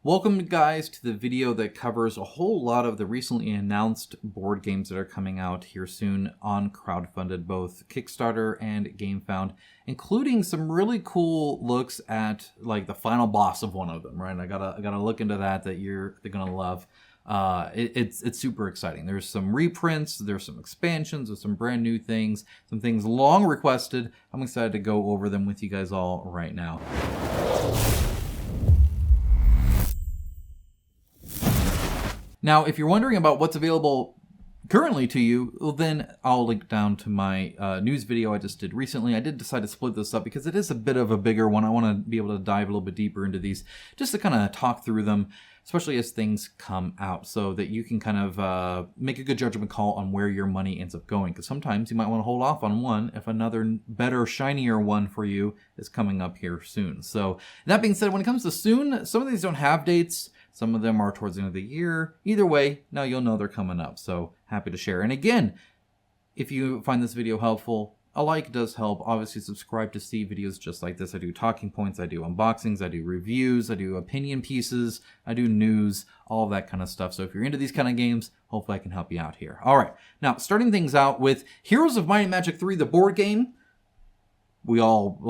Welcome guys to the video that covers a whole lot of the recently announced board games that are coming out here soon on crowdfunded, both Kickstarter and GameFound, including some really cool looks at like the final boss of one of them, right? I gotta look into that they're gonna love. It's super exciting. There's some reprints, there's some expansions, there's some brand new things, some things long requested. I'm excited to go over them with you guys all right now. Now, if you're wondering about what's available currently to you, well, then I'll link down to my news video I just did recently. I did decide to split this up because it is a bit of a bigger one. I want to be able to dive a little bit deeper into these just to kind of talk through them, especially as things come out, so that you can kind of make a good judgment call on where your money ends up going. Because sometimes you might want to hold off on one if another better, shinier one for you is coming up here soon. So that being said, when it comes to soon, some of these don't have dates. Some of them are towards the end of the year. Either way, now you'll know they're coming up. So happy to share. And again, if you find this video helpful, a like does help. Obviously, subscribe to see videos just like this. I do talking points, I do unboxings, I do reviews, I do opinion pieces, I do news, all that kind of stuff. So if you're into these kind of games, hopefully I can help you out here. All right, now starting things out with Heroes of Might and Magic 3, the board game. We all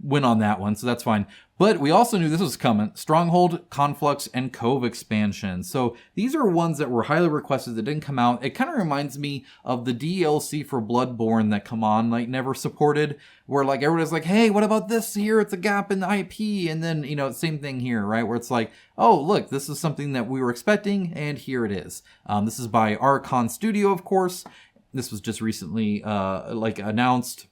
win on that one, so that's fine. But we also knew this was coming. Stronghold, Conflux, and Cove expansion. So these are ones that were highly requested that didn't come out. It kind of reminds me of the DLC for Bloodborne that come on, never supported, where everybody's like, hey, what about this here? It's a gap in the IP. And then, same thing here, right? Where it's like, oh, look, this is something that we were expecting, and here it is. This is by Archon Studio, of course. This was just recently announced.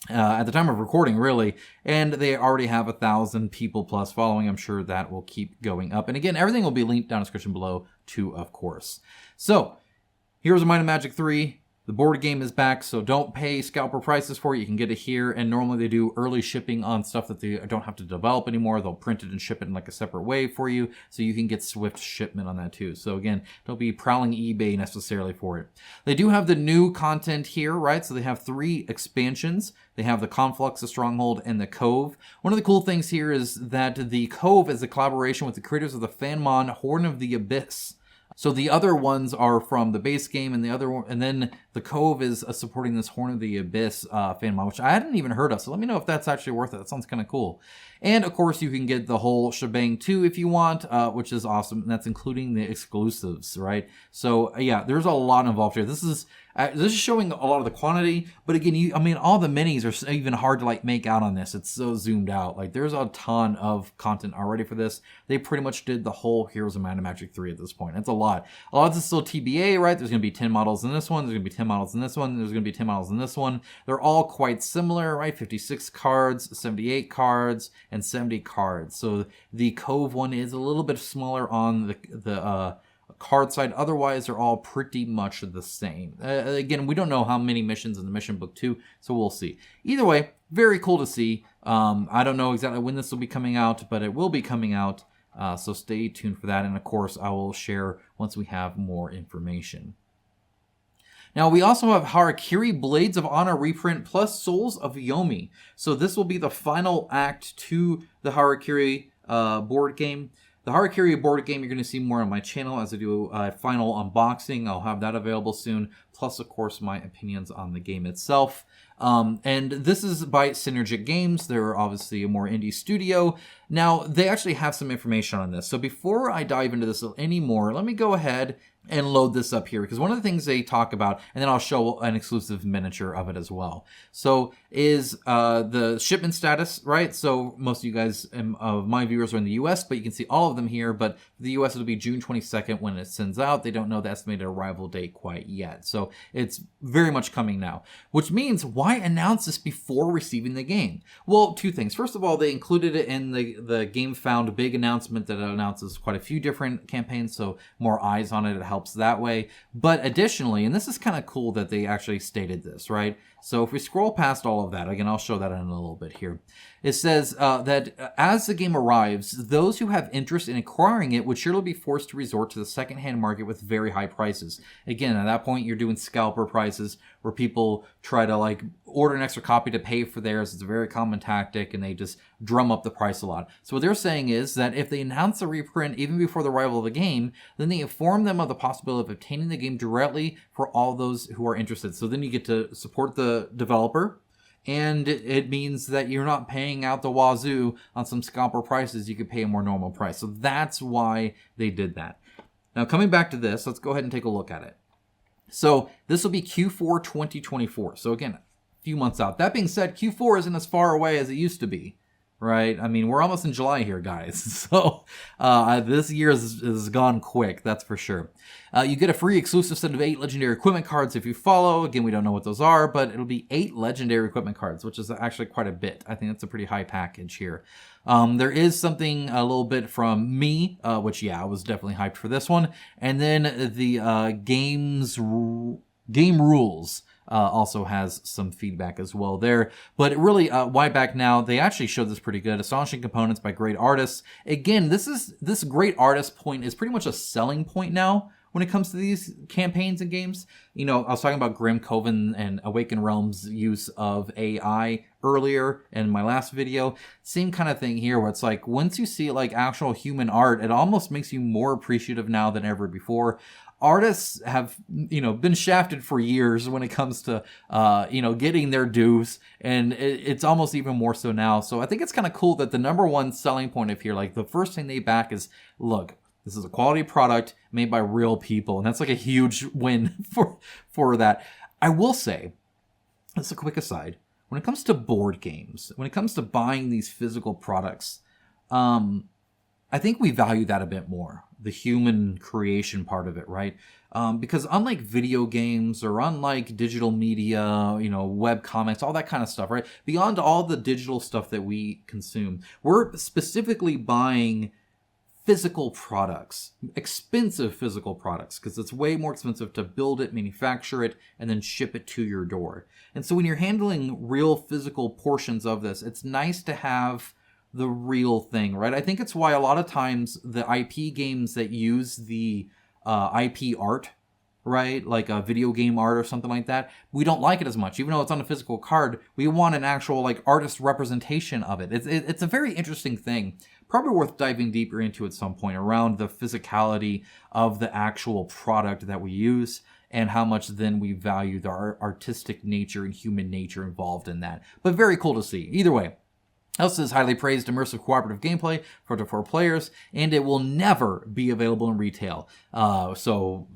At the time of recording, really, and they already have 1,000 people plus following. I'm sure that will keep going up. And again, everything will be linked down in the description below too, of course. So, Heroes of Might and Magic 3. The board game is back, so don't pay scalper prices for it. You can get it here, and normally they do early shipping on stuff that they don't have to develop anymore. They'll print it and ship it in a separate way for you, so you can get swift shipment on that too. So again, don't be prowling eBay necessarily for it. They do have the new content here, right? So they have 3 expansions. They have the Conflux, the Stronghold, and the Cove. One of the cool things here is that the Cove is a collaboration with the creators of the Fanmon Horn of the Abyss. So the other ones are from the base game, and then the Cove is supporting this Horn of the Abyss fan mod, which I hadn't even heard of. So let me know if that's actually worth it. That sounds kind of cool. And of course, you can get the whole shebang too if you want, which is awesome. And that's including the exclusives, right? So yeah, there's a lot involved here. This is showing a lot of the quantity, but again, all the minis are even hard to make out on this. It's so zoomed out. There's a ton of content already for this. They pretty much did the whole Heroes of Might and Magic 3 at this point. That's a lot. A lot of this is still TBA, right? There's going to be 10 models in this one. There's going to be 10 models in this one. There's going to be 10 models in this one. They're all quite similar, right? 56 cards, 78 cards, and 70 cards. So the Cove one is a little bit smaller on the card side. Otherwise, they're all pretty much the same. Again, we don't know how many missions in the mission book too, so we'll see. Either way, very cool to see. I don't know exactly when this will be coming out, but it will be coming out, so stay tuned for that. And of course, I will share once we have more information. Now, we also have Harakiri Blades of Honor reprint plus Souls of Yomi. So this will be the final act to the Harakiri board game. The Harakiri board game, you're going to see more on my channel as I do a final unboxing. I'll have that available soon. Plus, of course, my opinions on the game itself. And this is by Synergic Games. They're obviously a more indie studio. Now, they actually have some information on this. So before I dive into this anymore, let me go ahead and load this up here, because one of the things they talk about, and then I'll show an exclusive miniature of it as well. So is the shipment status, right? So most of you guys, of my viewers, are in the US, but you can see all of them here. But for the US, it'll be June 22nd when it sends out. They don't know the estimated arrival date quite yet. So it's very much coming now, which means why announce this before receiving the game? Well, 2 things. First of all, they included it in the GameFound big announcement that announces quite a few different campaigns, so more eyes on it. It helps that way. But additionally, and this is kind of cool that they actually stated this, right? So if we scroll past all of that, again, I'll show that in a little bit here. It says that as the game arrives, those who have interest in acquiring it would surely be forced to resort to the secondhand market with very high prices. Again, at that point, you're doing scalper prices where people try to like order an extra copy to pay for theirs. It's a very common tactic, and they just drum up the price a lot. So what they're saying is that if they announce a reprint even before the arrival of the game, then they inform them of the possibility of obtaining the game directly for all those who are interested. So then you get to support the developer, and it means that you're not paying out the wazoo on some scalper prices. You could pay a more normal price. So that's why they did that. Now, coming back to this, let's go ahead and take a look at it. So this will be Q4 2024. So again, a few months out. That being said, Q4 isn't as far away as it used to be, right? I mean, we're almost in July here, guys. So this year has gone quick, that's for sure. You get a free exclusive set of 8 legendary equipment cards if you follow. Again, we don't know what those are, but it'll be 8 legendary equipment cards, which is actually quite a bit. I think that's a pretty high package here. There is something a little bit from me, which, yeah, I was definitely hyped for this one. And then the game rules also has some feedback as well there. But really, why back now? They actually showed this pretty good. Astonishing components by great artists. Again, this great artist point is pretty much a selling point now when it comes to these campaigns and games. You know, I was talking about Grim Coven and Awakened Realms' use of AI earlier in my last video. Same kind of thing here, where it's like, once you see like actual human art, it almost makes you more appreciative now than ever before. Artists have, you know, been shafted for years when it comes to, you know, getting their dues, and it's almost even more so now. So I think it's kind of cool that the number one selling point of here, like the first thing they back is, look, this is a quality product made by real people, and that's like a huge win for that. I will say, that's a quick aside, when it comes to board games, when it comes to buying these physical products, I think we value that a bit more, the human creation part of it, right? Because unlike video games or unlike digital media, you know, web comics, all that kind of stuff, right? Beyond all the digital stuff that we consume, we're specifically buying physical products, expensive physical products, because it's way more expensive to build it, manufacture it, and then ship it to your door. And so when you're handling real physical portions of this, it's nice to have the real thing, right? I think it's why a lot of times the IP games that use the IP art, right, like a video game art or something like that, we don't like it as much. Even though it's on a physical card, we want an actual like artist representation of it. It's a very interesting thing. Probably worth diving deeper into at some point around the physicality of the actual product that we use and how much then we value the artistic nature and human nature involved in that. But very cool to see. Either way, this is highly praised immersive cooperative gameplay for up to 4 players, and it will never be available in retail. So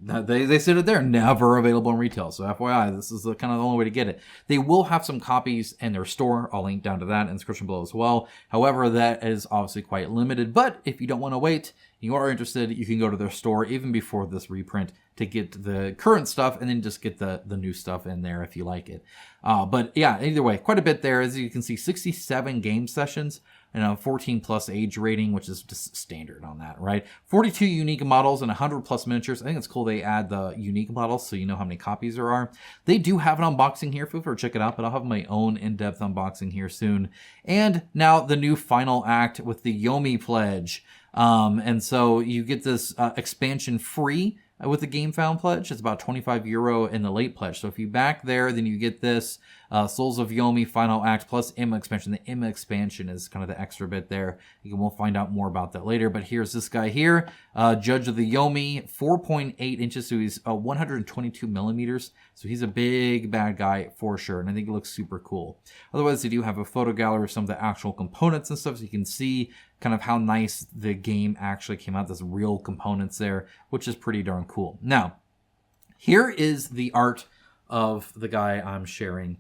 they said it there, never available in retail. So FYI, this is kind of the only way to get it. They will have some copies in their store. I'll link down to that in the description below as well. However, that is obviously quite limited. But if you don't want to wait, you are interested, you can go to their store even before this reprint to get the current stuff and then just get the new stuff in there if you like it. But yeah, either way, quite a bit there. As you can see, 67 game sessions and a 14 plus age rating, which is just standard on that, right? 42 unique models and 100 plus miniatures. I think it's cool they add the unique models so you know how many copies there are. They do have an unboxing here. Feel free to check it out, but I'll have my own in-depth unboxing here soon. And now the new final act with the Yomi pledge. And so you get this expansion free with the Game Found pledge. It's about €25 in the late pledge. So if you back there, then you get this Souls of Yomi Final Act plus Emma expansion. The Emma expansion is kind of the extra bit there. We'll find out more about that later. But here's this guy here, Judge of the Yomi, 4.8 inches, so he's 122 millimeters. So he's a big bad guy for sure, and I think it looks super cool. Otherwise, they do have a photo gallery of some of the actual components and stuff, so you can see kind of how nice the game actually came out. There's real components there, which is pretty darn cool. Now, here is the art of the guy I'm sharing.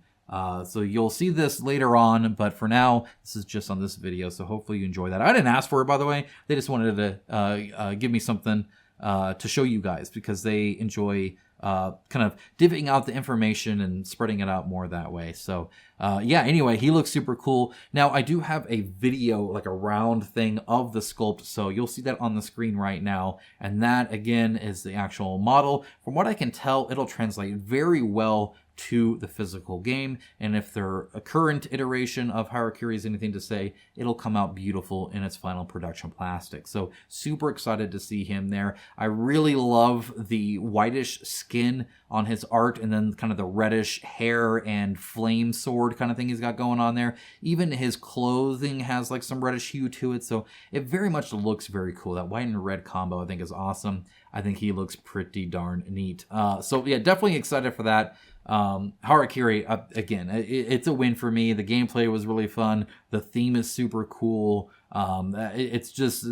So you'll see this later on, but for now, this is just on this video, so hopefully you enjoy that. I didn't ask for it, by the way. They just wanted to give me something to show you guys because they enjoy kind of divvying out the information and spreading it out more that way. So yeah, anyway, he looks super cool. Now, I do have a video, like a round thing of the sculpt, so you'll see that on the screen right now. And that, again, is the actual model. From what I can tell, it'll translate very well to the physical game. And if their current iteration of Harakiri is anything to say, it'll come out beautiful in its final production plastic. So super excited to see him there. I really love the whitish skin on his art, and then kind of the reddish hair and flame sword kind of thing he's got going on there. Even his clothing has like some reddish hue to it, so it very much looks very cool. That white and red combo I think is awesome. I think he looks pretty darn neat. So yeah, definitely excited for that. Harakiri, again, it's a win for me. The gameplay was really fun. The theme is super cool. It's just,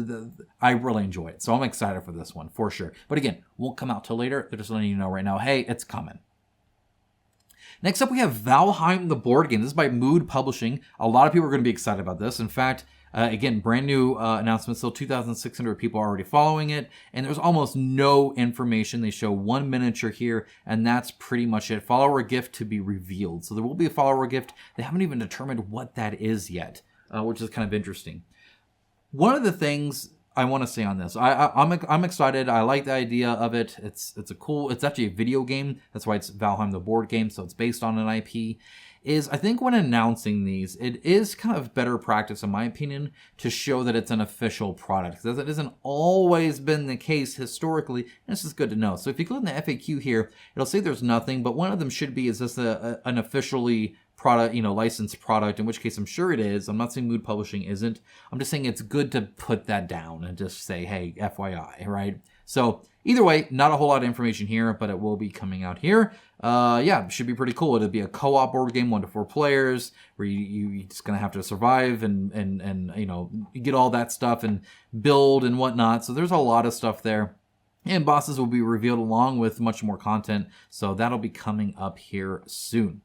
I really enjoy it. So I'm excited for this one, for sure. But again, won't come out till later. They're just letting you know right now, hey, it's coming. Next up, we have Valheim, the board game. This is by Mood Publishing. A lot of people are going to be excited about this. In fact, again, brand new announcement. Still 2,600 people are already following it. And there's almost no information. They show one miniature here, and that's pretty much it. Follower gift to be revealed. So there will be a follower gift. They haven't even determined what that is yet, which is kind of interesting. One of the things I want to say on this, I'm excited. I like the idea of it. It's actually a video game. That's why it's Valheim the board game. So it's based on an IP. I think when announcing these, it is kind of better practice, in my opinion, to show that it's an official product, because it hasn't always been the case historically, and it's just good to know. So if you click on the FAQ here, it'll say there's nothing, but one of them should be, is this an officially product, licensed product, in which case I'm sure it is. I'm not saying Mood Publishing isn't. I'm just saying it's good to put that down and just say, hey, FYI, right? So either way, not a whole lot of information here, but it will be coming out here. Yeah, it should be pretty cool. It'll be a co-op board game, 1 to 4 players, where you're just gonna have to survive and get all that stuff and build and whatnot. So there's a lot of stuff there. And bosses will be revealed along with much more content. So that'll be coming up here soon.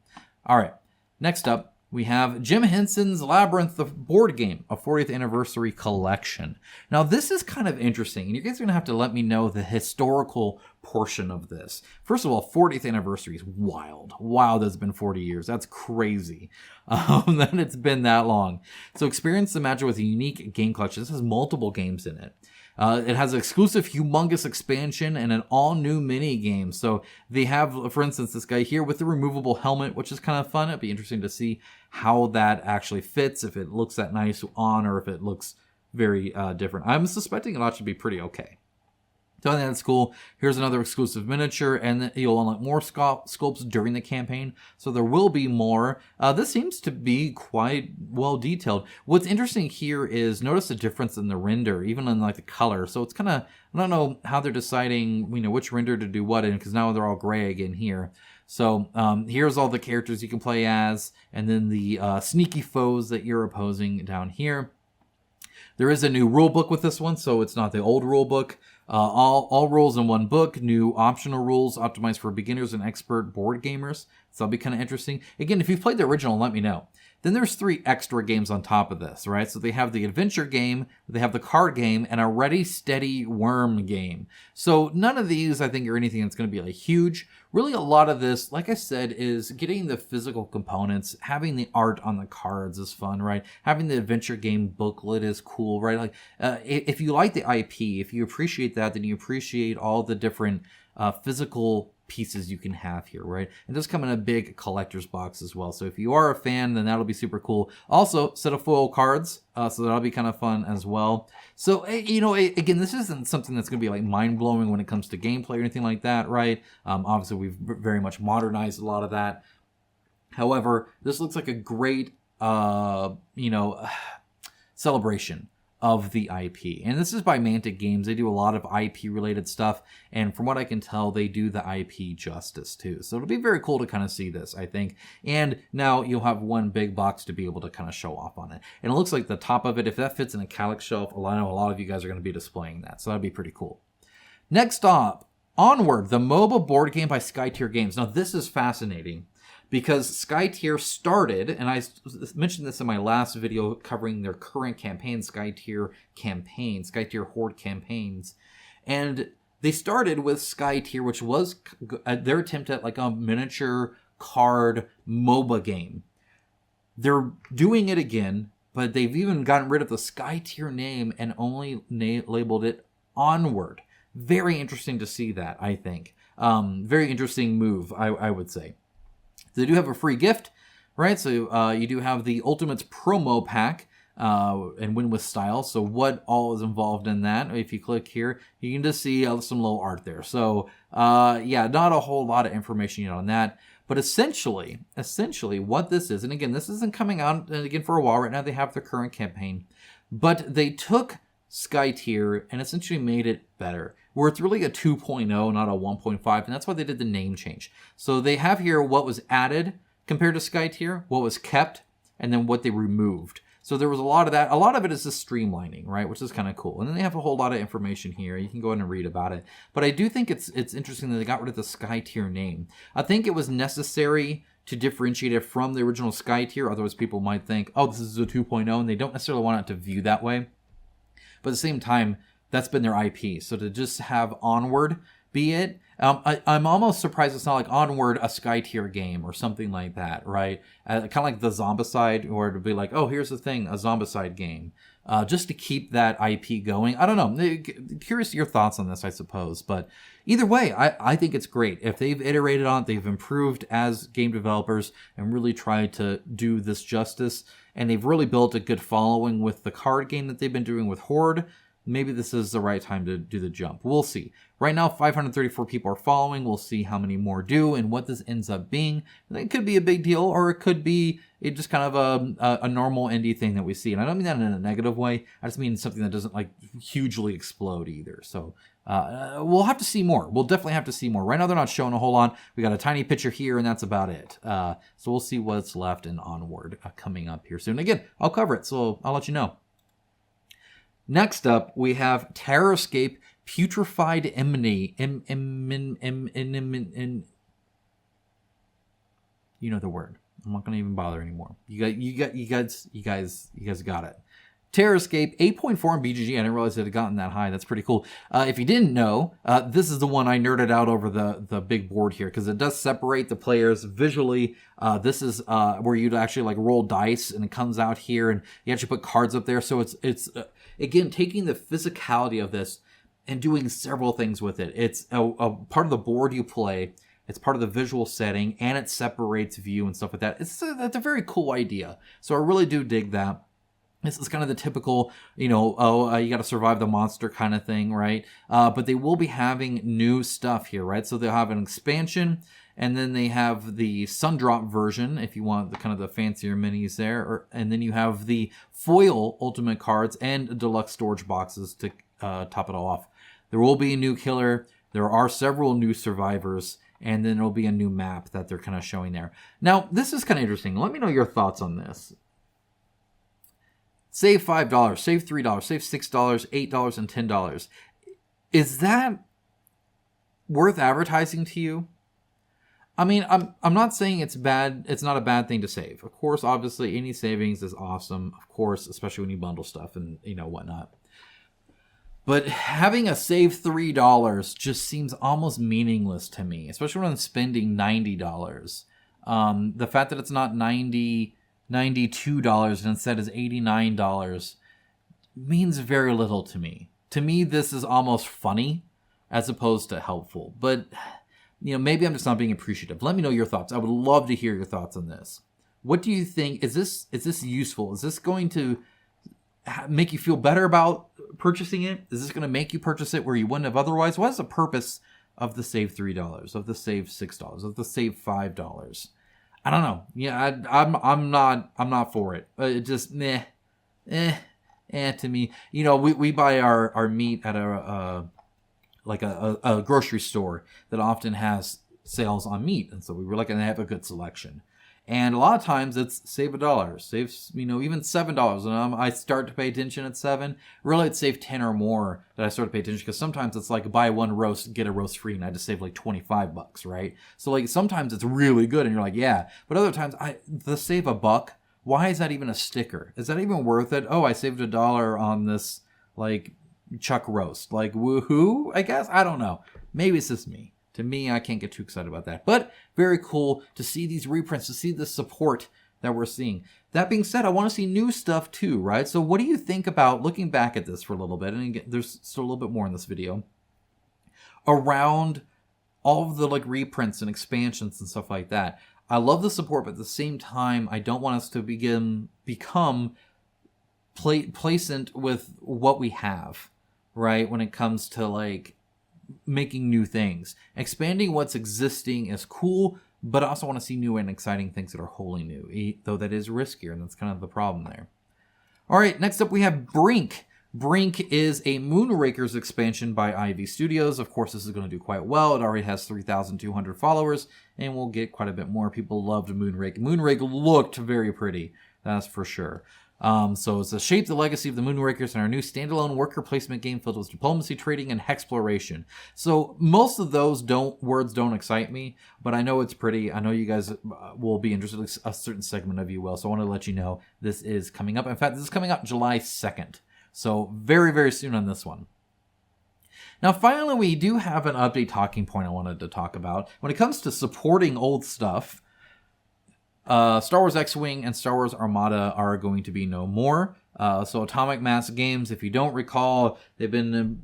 All right. Next up, we have Jim Henson's Labryinth, the board game, a 40th anniversary collection. Now, this is kind of interesting, and you guys are going to have to let me know the historical portion of this. First of all, 40th anniversary is wild. Wow, that's been 40 years. That's crazy that it's been that long. So experience the magic with a unique game collection. This has multiple games in it. It has an exclusive humongous expansion and an all-new mini game. So they have, for instance, this guy here with the removable helmet, which is kind of fun. It'd be interesting to see how that actually fits, if it looks that nice on or if it looks very different. I'm suspecting it ought to be pretty okay. So I think that's cool. Here's another exclusive miniature, and you'll unlock more sculpts during the campaign. So there will be more. This seems to be quite well detailed. What's interesting here is notice the difference in the render, even in like the color. So it's kind of, I don't know how they're deciding, which render to do what in, because now they're all gray again here. So here's all the characters you can play as, and then the sneaky foes that you're opposing down here. There is a new rule book with this one, so it's not the old rule book. All rules in one book, new optional rules optimized for beginners and expert board gamers. So that'll be kind of interesting. Again, if you've played the original, let me know. Then there's 3 extra games on top of this, right? So they have the adventure game, they have the card game, and a Ready Steady Worm game. So none of these, I think, are anything that's going to be like huge. Really, a lot of this, like I said, is getting the physical components. Having the art on the cards is fun, right? Having the adventure game booklet is cool, right? Like, if you like the IP, if you appreciate that, then you appreciate all the different physical pieces you can have here, right? And those come in a big collector's box as well. So if you are a fan, then that'll be super cool. Also, set of foil cards, so that'll be kind of fun as well. So, again, this isn't something that's going to be like mind-blowing when it comes to gameplay or anything like that, right? Obviously, we've very much modernized a lot of that. However, this looks like a great, celebration of the IP. And this is by Mantic Games. They do a lot of IP related stuff, and from what I can tell, they do the IP justice too. So it'll be very cool to kind of see this, I think. And now you'll have one big box to be able to kind of show off on it. And it looks like the top of it, if that fits in a Calyx shelf, I know a lot of you guys are going to be displaying that. So that'd be pretty cool. Next up, Onward, the MOBA board game by Skytier Games. Now this is fascinating, because Skytier started, and I mentioned this in my last video covering their current campaign, Skytier Horde campaigns, and they started with Skytier, which was their attempt at like a miniature card MOBA game. They're doing it again, but they've even gotten rid of the Skytier name and only labeled it Onward. Very interesting to see that, I think. Very interesting move, I would say. They do have a free gift, right? So you do have the Ultimates promo pack, and Win with Style. So what all is involved in that? If you click here, you can just see some little art there. So yeah, not a whole lot of information yet on that. But essentially what this is, and again, this isn't coming out again for a while. Right now they have their current campaign, but they took Sky Tier and essentially made it better, where it's really a 2.0, not a 1.5, and that's why they did the name change. So they have here what was added compared to Sky Tier, what was kept, and then what they removed. So there was a lot of that. A lot of it is just streamlining, right? Which is kind of cool. And then they have a whole lot of information here. You can go ahead and read about it. But I do think it's interesting that they got rid of the Sky Tier name. I think it was necessary to differentiate it from the original Sky Tier. Otherwise, people might think, oh, this is a 2.0, and they don't necessarily want it to view that way. But at the same time, that's been their IP. So to just have Onward be it, I'm almost surprised it's not like Onward, a Sky Tier game or something like that, right? Kind of like the Zombicide, or to be like, oh, here's the thing, a Zombicide game. Just to keep that IP going. I don't know. Curious your thoughts on this, I suppose. But either way, I think it's great. If they've iterated on it, they've improved as game developers and really tried to do this justice. And they've really built a good following with the card game that they've been doing with Horde. Maybe this is the right time to do the jump. We'll see. Right now, 534 people are following. We'll see how many more do and what this ends up being. It could be a big deal, or it could be just kind of a normal indie thing that we see. And I don't mean that in a negative way. I just mean something that doesn't like hugely explode either. So we'll have to see more. We'll definitely have to see more. Right now, they're not showing a whole lot. We got a tiny picture here, and that's about it. So we'll see what's left in Onward coming up here soon. Again, I'll cover it, so I'll let you know. Next up, we have Terrorscape Putrefied Enmity. You know the word. I'm not going to even bother anymore. You guys got it. Terrorscape 8.4 in BGG. I didn't realize it had gotten that high. That's pretty cool. If you didn't know, this is the one I nerded out over the big board here, because it does separate the players visually. This is where you'd actually like roll dice, and it comes out here, and you actually put cards up there. So it's again taking the physicality of this and doing several things with it. It's a part of the board you play. It's part of the visual setting, and it separates view and stuff like that. That's a very cool idea. So I really do dig that. This is kind of the typical, you got to survive the monster kind of thing, right? But they will be having new stuff here, right? So they'll have an expansion, and then they have the Sundrop version, if you want the kind of the fancier minis there. And then you have the foil ultimate cards and deluxe storage boxes to top it all off. There will be a new killer. There are several new survivors, and then there'll be a new map that they're kind of showing there. Now, this is kind of interesting. Let me know your thoughts on this. Save $5, save $3, save $6, $8, and $10. Is that worth advertising to you? I mean, I'm not saying it's bad. It's not a bad thing to save. Of course, obviously, any savings is awesome. Of course, especially when you bundle stuff and whatnot. But having a save $3 just seems almost meaningless to me, especially when I'm spending $90. The fact that it's not $92 and instead is $89 means very little to me. To me, this is almost funny as opposed to helpful. But, maybe I'm just not being appreciative. Let me know your thoughts. I would love to hear your thoughts on this. What do you think? Is this useful? Is this going to make you feel better about purchasing it? Is this going to make you purchase it where you wouldn't have otherwise? What is the purpose of the save $3, of the save $6, of the save $5? I don't know. Yeah, I'm not for it. It just to me. We buy our meat at a grocery store that often has sales on meat, and so we were looking to have a good selection. And a lot of times it's save $1, save even $7, and I start to pay attention at $7. Really, it's save 10 or more that I start to pay attention, because sometimes it's like buy one roast, get a roast free, and I just save like $25, right? So like sometimes it's really good, and you're like, yeah. But other times, the save $1, why is that even a sticker? Is that even worth it? Oh, I saved $1 on this like chuck roast, like woohoo! I guess I don't know. Maybe it's just me. To me, I can't get too excited about that. But very cool to see these reprints, to see the support that we're seeing. That being said, I want to see new stuff too, right? So what do you think about looking back at this for a little bit? And again, there's still a little bit more in this video. Around all of the like reprints and expansions and stuff like that. I love the support, but at the same time, I don't want us to become placent with what we have, right? When it comes to like making new things. Expanding what's existing is cool, but I also want to see new and exciting things that are wholly new, though that is riskier, and that's kind of the problem there. All right, next up we have Brink. Brink is a Moonrakers expansion by Ivy Studios. Of course, this is going to do quite well. It already has 3,200 followers, and we'll get quite a bit more. People loved Moonrake. Moonrake looked very pretty, that's for sure. So it's a shape the legacy of the Moonrakers in our new standalone worker placement game filled with diplomacy, trading, and hexploration. So most of those words don't excite me, but I know it's pretty. I know you guys will be interested. A certain segment of you will. So I want to let you know this is coming up. In fact, this is coming out July 2nd. So very, very soon on this one. Now, finally, we do have an update talking point I wanted to talk about. When it comes to supporting old stuff, Star Wars X-Wing and Star Wars Armada are going to be no more. So Atomic Mass Games, if you don't recall, they've been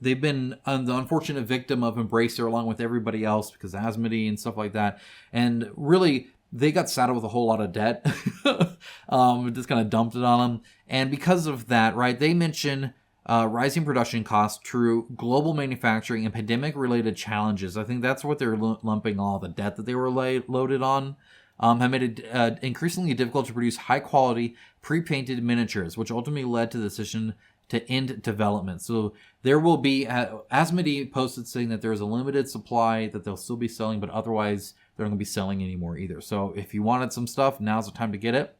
the unfortunate victim of Embracer along with everybody else because of Asmodee and stuff like that. And really, they got saddled with a whole lot of debt. Just kind of dumped it on them. And because of that, right, they mention rising production costs, true, global manufacturing, and pandemic-related challenges. I think that's what they're lumping all the debt that they were loaded on. Have made it increasingly difficult to produce high-quality, pre-painted miniatures, which ultimately led to the decision to end development. So there will be, Asmodee posted saying that there is a limited supply that they'll still be selling, but otherwise they're not going to be selling anymore either. So if you wanted some stuff, now's the time to get it.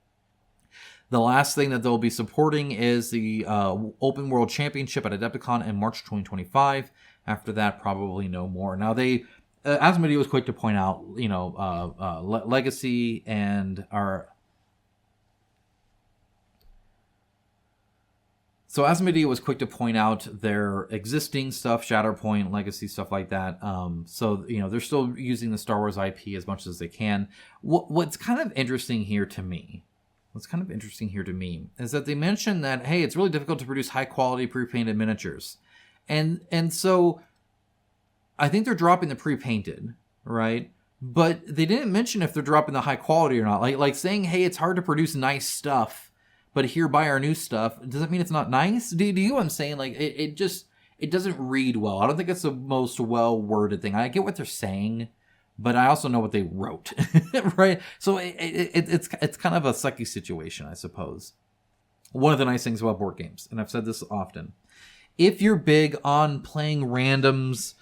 The last thing that they'll be supporting is the Open World Championship at Adepticon in March 2025. After that, probably no more. Now, Asmodee was quick to point out, Legacy and So Asmodee was quick to point out their existing stuff, Shatterpoint, Legacy, stuff like that. So they're still using the Star Wars IP as much as they can. What's kind of interesting here to me is that they mentioned that, hey, it's really difficult to produce high-quality pre-painted miniatures. And so I think they're dropping the pre-painted, right? But they didn't mention if they're dropping the high quality or not. Like saying, hey, it's hard to produce nice stuff, but here, buy our new stuff. Does that mean it's not nice? Do you know what I'm saying? Like, it doesn't read well. I don't think it's the most well-worded thing. I get what they're saying, but I also know what they wrote, right? So it's kind of a sucky situation, I suppose. One of the nice things about board games, and I've said this often, if you're big on playing randoms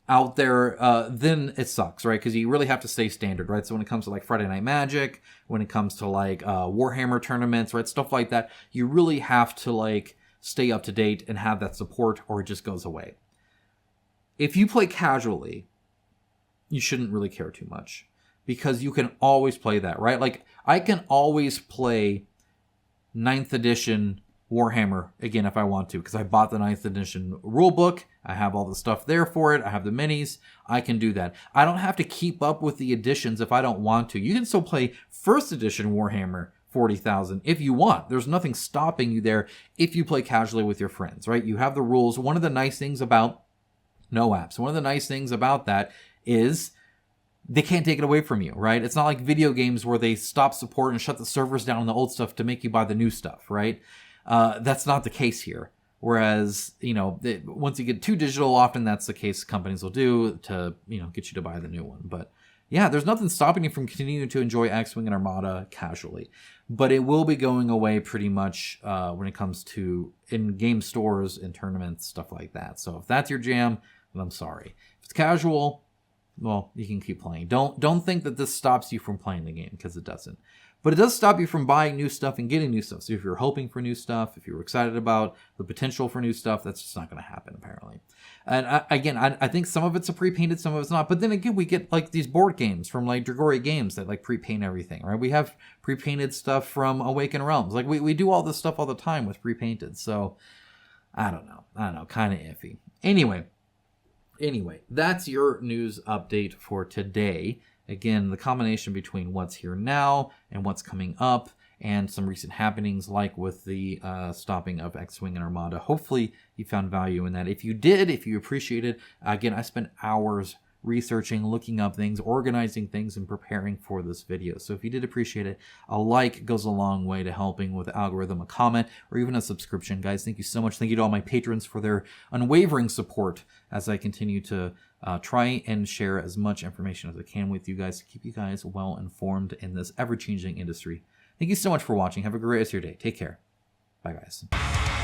out there, then it sucks, right? Because you really have to stay standard, right? So when it comes to like Friday Night Magic, when it comes to like Warhammer tournaments, right, stuff like that, you really have to like stay up to date and have that support, or it just goes away. If you play casually, you shouldn't really care too much because you can always play that, right? Like I can always play 9th edition Warhammer again if I want to, because I bought the 9th edition rulebook. I have all the stuff there for it. I have the minis. I can do that. I don't have to keep up with the editions if I don't want to. You can still play 1st edition Warhammer 40,000 if you want. There's nothing stopping you there if you play casually with your friends, right? You have the rules. One of the nice things about no apps, one of the nice things about that is they can't take it away from you, right? It's not like video games where they stop support and shut the servers down on the old stuff to make you buy the new stuff, right? That's not the case here. Whereas, once you get too digital, often that's the case companies will do to, get you to buy the new one. But yeah, there's nothing stopping you from continuing to enjoy X-Wing and Armada casually. But it will be going away pretty much when it comes to in-game stores and tournaments, stuff like that. So if that's your jam, then I'm sorry. If it's casual, well, you can keep playing. Don't think that this stops you from playing the game, because it doesn't. But it does stop you from buying new stuff and getting new stuff. So if you're hoping for new stuff, if you're excited about the potential for new stuff, that's just not going to happen, apparently. And I think some of it's a pre-painted, some of it's not. But then again, we get like these board games from like Dragori Games that like pre-paint everything, right? We have pre-painted stuff from Awaken Realms. Like we do all this stuff all the time with pre-painted. So I don't know, kind of iffy. Anyway, that's your news update for today. Again, the combination between what's here now and what's coming up and some recent happenings like with the stopping of X-Wing and Armada. Hopefully you found value in that. If you did, if you appreciated, again, I spent hours researching, looking up things, organizing things, and preparing for this video. So if you did appreciate it, a like goes a long way to helping with the algorithm, a comment, or even a subscription. Guys, thank you so much. Thank you to all my patrons for their unwavering support as I continue to try and share as much information as I can with you guys to keep you guys well informed in this ever-changing industry. Thank you so much for watching. Have a great rest of your day. Take care. Bye, guys.